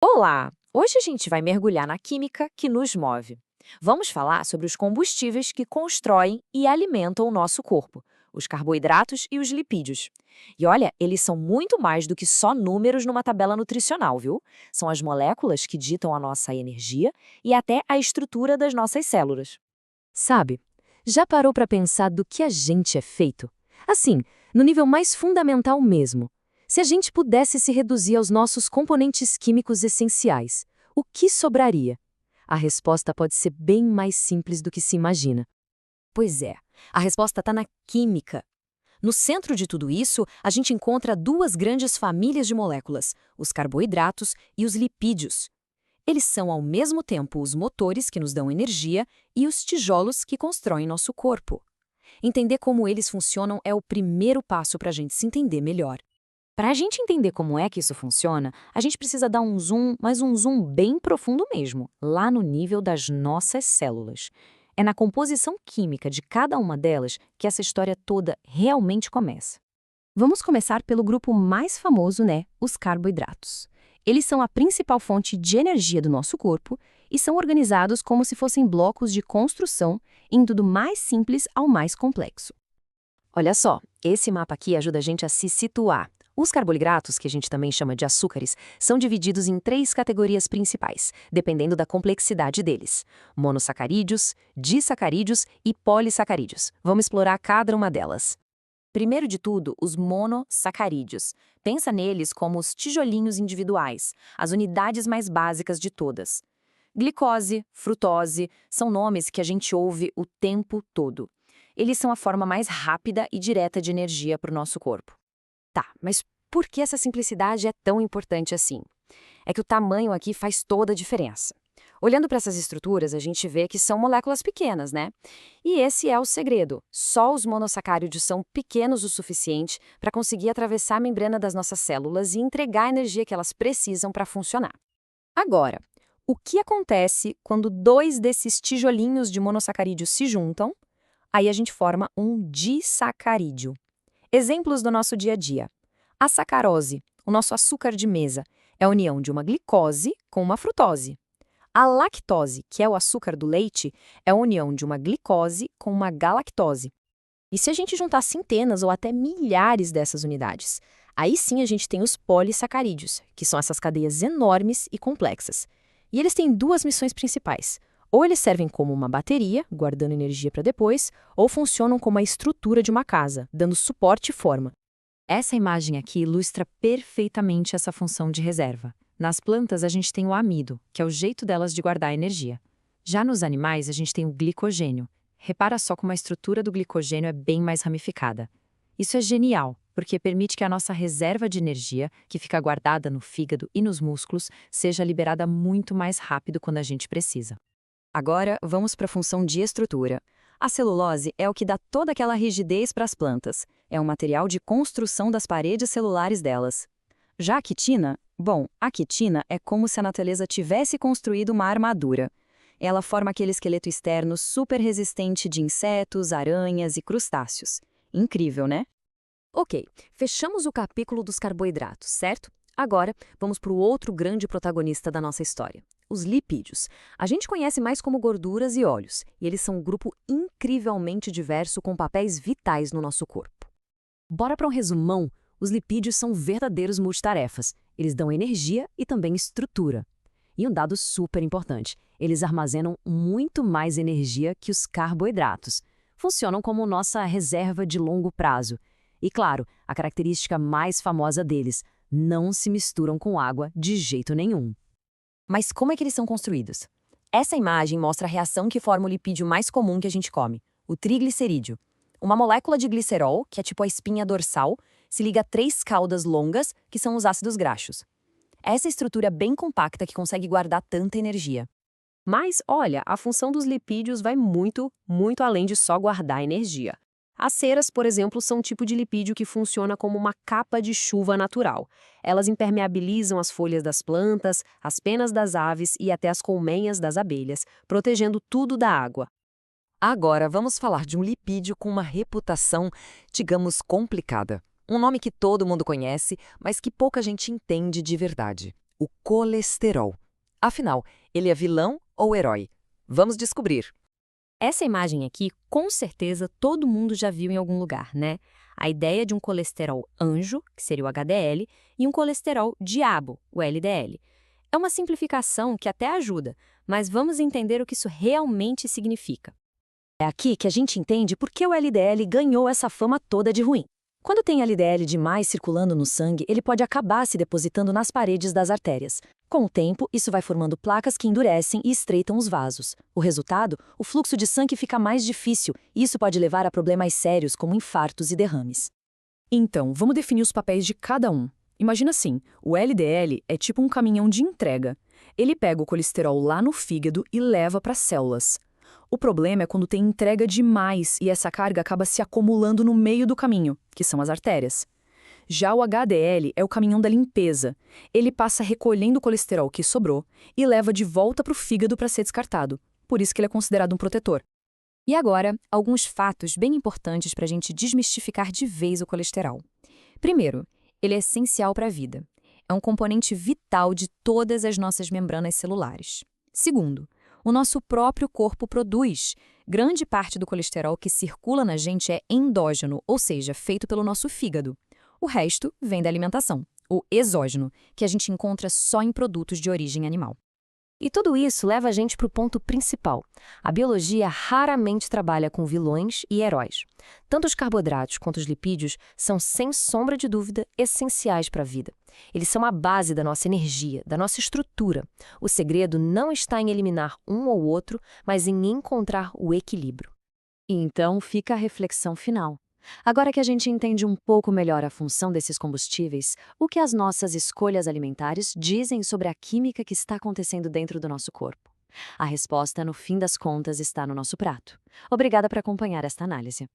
Olá! Hoje a gente vai mergulhar na química que nos move. Vamos falar sobre os combustíveis que constroem e alimentam o nosso corpo, os carboidratos e os lipídios. E olha, eles são muito mais do que só números numa tabela nutricional, viu? São as moléculas que ditam a nossa energia e até a estrutura das nossas células. Sabe, já parou para pensar do que a gente é feito? Assim, no nível mais fundamental mesmo. Se a gente pudesse se reduzir aos nossos componentes químicos essenciais, o que sobraria? A resposta pode ser bem mais simples do que se imagina. Pois é, a resposta está na química. No centro de tudo isso, a gente encontra duas grandes famílias de moléculas, os carboidratos e os lipídios. Eles são, ao mesmo tempo, os motores que nos dão energia e os tijolos que constroem nosso corpo. Entender como eles funcionam é o primeiro passo para a gente se entender melhor. Para a gente entender como é que isso funciona, a gente precisa dar um zoom, mas um zoom bem profundo mesmo, lá no nível das nossas células. É na composição química de cada uma delas que essa história toda realmente começa. Vamos começar pelo grupo mais famoso, né? Os carboidratos. Eles são a principal fonte de energia do nosso corpo e são organizados como se fossem blocos de construção, indo do mais simples ao mais complexo. Olha só, esse mapa aqui ajuda a gente a se situar. Os carboidratos, que a gente também chama de açúcares, são divididos em três categorias principais, dependendo da complexidade deles: monossacarídeos, disacarídeos e polissacarídeos. Vamos explorar cada uma delas. Primeiro de tudo, os monossacarídeos. Pensa neles como os tijolinhos individuais, as unidades mais básicas de todas. Glicose, frutose, são nomes que a gente ouve o tempo todo. Eles são a forma mais rápida e direta de energia para o nosso corpo. Tá, mas por que essa simplicidade é tão importante assim? É que o tamanho aqui faz toda a diferença. Olhando para essas estruturas, a gente vê que são moléculas pequenas, né? E esse é o segredo. Só os monossacáridos são pequenos o suficiente para conseguir atravessar a membrana das nossas células e entregar a energia que elas precisam para funcionar. Agora, o que acontece quando dois desses tijolinhos de monossacarídeos se juntam? Aí a gente forma um disacarídeo. Exemplos do nosso dia a dia. A sacarose, o nosso açúcar de mesa, é a união de uma glicose com uma frutose. A lactose, que é o açúcar do leite, é a união de uma glicose com uma galactose. E se a gente juntar centenas ou até milhares dessas unidades? Aí sim a gente tem os polissacarídeos, que são essas cadeias enormes e complexas. E eles têm duas missões principais. Ou eles servem como uma bateria, guardando energia para depois, ou funcionam como a estrutura de uma casa, dando suporte e forma. Essa imagem aqui ilustra perfeitamente essa função de reserva. Nas plantas, a gente tem o amido, que é o jeito delas de guardar energia. Já nos animais, a gente tem o glicogênio. Repara só como a estrutura do glicogênio é bem mais ramificada. Isso é genial, porque permite que a nossa reserva de energia, que fica guardada no fígado e nos músculos, seja liberada muito mais rápido quando a gente precisa. Agora, vamos para a função de estrutura. A celulose é o que dá toda aquela rigidez para as plantas. É um material de construção das paredes celulares delas. Já a quitina? Bom, a quitina é como se a natureza tivesse construído uma armadura. Ela forma aquele esqueleto externo super resistente de insetos, aranhas e crustáceos. Incrível, né? Ok, fechamos o capítulo dos carboidratos, certo? Agora, vamos para o outro grande protagonista da nossa história, os lipídios. A gente conhece mais como gorduras e óleos, e eles são um grupo incrivelmente diverso com papéis vitais no nosso corpo. Bora para um resumão? Os lipídios são verdadeiros multitarefas. Eles dão energia e também estrutura. E um dado super importante, eles armazenam muito mais energia que os carboidratos. Funcionam como nossa reserva de longo prazo. E claro, a característica mais famosa deles, não se misturam com água de jeito nenhum. Mas como é que eles são construídos? Essa imagem mostra a reação que forma o lipídio mais comum que a gente come, o triglicerídeo. Uma molécula de glicerol, que é tipo a espinha dorsal, se liga a três caudas longas, que são os ácidos graxos. Essa estrutura é bem compacta que consegue guardar tanta energia. Mas, olha, a função dos lipídios vai muito, muito além de só guardar energia. As ceras, por exemplo, são um tipo de lipídio que funciona como uma capa de chuva natural. Elas impermeabilizam as folhas das plantas, as penas das aves e até as colmeias das abelhas, protegendo tudo da água. Agora, vamos falar de um lipídio com uma reputação, digamos, complicada. Um nome que todo mundo conhece, mas que pouca gente entende de verdade. o colesterol. Afinal, ele é vilão ou herói? Vamos descobrir. Essa imagem aqui, com certeza, todo mundo já viu em algum lugar, né? A ideia de um colesterol anjo, que seria o HDL, e um colesterol diabo, o LDL. É uma simplificação que até ajuda, mas vamos entender o que isso realmente significa. É aqui que a gente entende por que o LDL ganhou essa fama toda de ruim. Quando tem LDL demais circulando no sangue, ele pode acabar se depositando nas paredes das artérias. Com o tempo, isso vai formando placas que endurecem e estreitam os vasos. O resultado? O fluxo de sangue fica mais difícil e isso pode levar a problemas sérios como infartos e derrames. Então, vamos definir os papéis de cada um. Imagina assim, o LDL é tipo um caminhão de entrega. Ele pega o colesterol lá no fígado e leva para as células. O problema é quando tem entrega demais e essa carga acaba se acumulando no meio do caminho, que são as artérias. Já o HDL é o caminhão da limpeza. Ele passa recolhendo o colesterol que sobrou e leva de volta para o fígado para ser descartado. Por isso que ele é considerado um protetor. E agora, alguns fatos bem importantes para a gente desmistificar de vez o colesterol. Primeiro, ele é essencial para a vida. É um componente vital de todas as nossas membranas celulares. Segundo, o nosso próprio corpo produz. Grande parte do colesterol que circula na gente é endógeno, ou seja, feito pelo nosso fígado. O resto vem da alimentação, o exógeno, que a gente encontra só em produtos de origem animal. E tudo isso leva a gente para o ponto principal. A biologia raramente trabalha com vilões e heróis. Tanto os carboidratos quanto os lipídios são, sem sombra de dúvida, essenciais para a vida. Eles são a base da nossa energia, da nossa estrutura. O segredo não está em eliminar um ou outro, mas em encontrar o equilíbrio. E então fica a reflexão final. Agora que a gente entende um pouco melhor a função desses combustíveis, o que as nossas escolhas alimentares dizem sobre a química que está acontecendo dentro do nosso corpo? A resposta, no fim das contas, está no nosso prato. Obrigada por acompanhar esta análise.